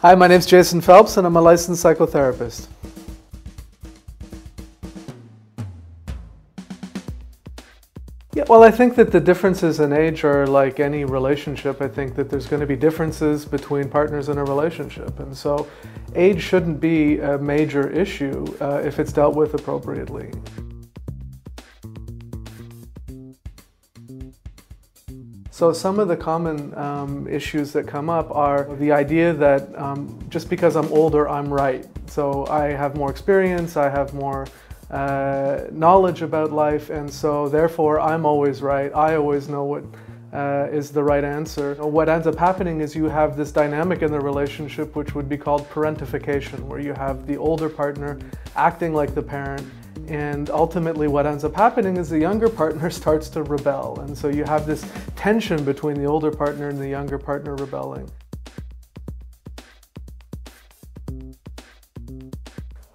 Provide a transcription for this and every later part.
Hi, my name's Jason Phelps and I'm a licensed psychotherapist. Yeah, well, I think that the differences in age are like any relationship. I think that there's going to be differences between partners in a relationship. And so age shouldn't be a major issue if it's dealt with appropriately. So some of the common issues that come up are the idea that just because I'm older, I'm right. So I have more experience, I have more knowledge about life, and so therefore I'm always right. I always know what is the right answer. What ends up happening is you have this dynamic in the relationship which would be called parentification, where you have the older partner acting like the parent, and ultimately what ends up happening is the younger partner starts to rebel, and so you have this tension between the older partner and the younger partner rebelling.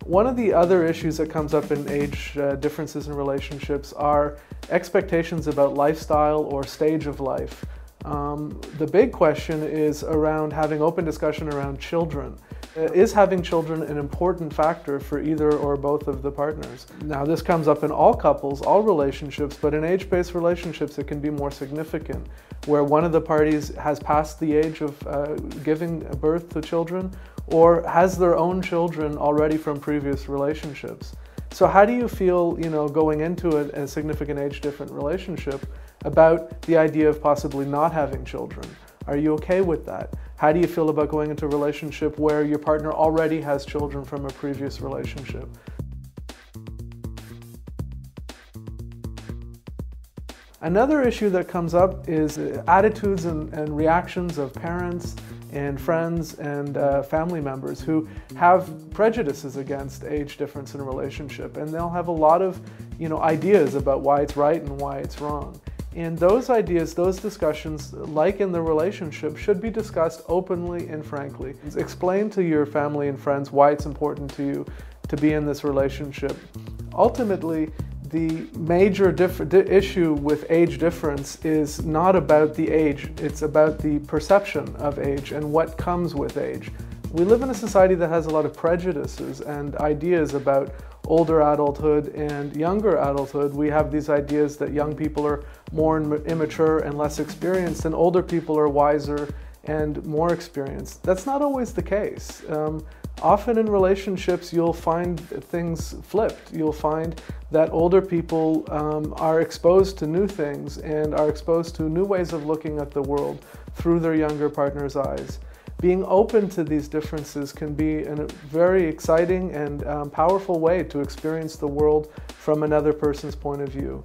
One of the other issues that comes up in age differences in relationships are expectations about lifestyle or stage of life. The big question is around having open discussion around children. Is having children an important factor for either or both of the partners? Now, this comes up in all couples, all relationships, but in age-based relationships it can be more significant, where one of the parties has passed the age of giving birth to children or has their own children already from previous relationships. So how do you feel, going into a significant age-different relationship about the idea of possibly not having children? Are you okay with that? How do you feel about going into a relationship where your partner already has children from a previous relationship? Another issue that comes up is attitudes and reactions of parents and friends and family members who have prejudices against age difference in a relationship, and they'll have a lot of ideas about why it's right and why it's wrong. And those ideas, those discussions, like in the relationship, should be discussed openly and frankly. Explain to your family and friends why it's important to you to be in this relationship. Ultimately, the major issue with age difference is not about the age, it's about the perception of age and what comes with age. We live in a society that has a lot of prejudices and ideas about older adulthood and younger adulthood. We have these ideas that young people are more immature and less experienced, and older people are wiser and more experienced. That's not always the case. Often in relationships you'll find things flipped. You'll find that older people are exposed to new things and are exposed to new ways of looking at the world through their younger partner's eyes. Being open to these differences can be a very exciting and powerful way to experience the world from another person's point of view.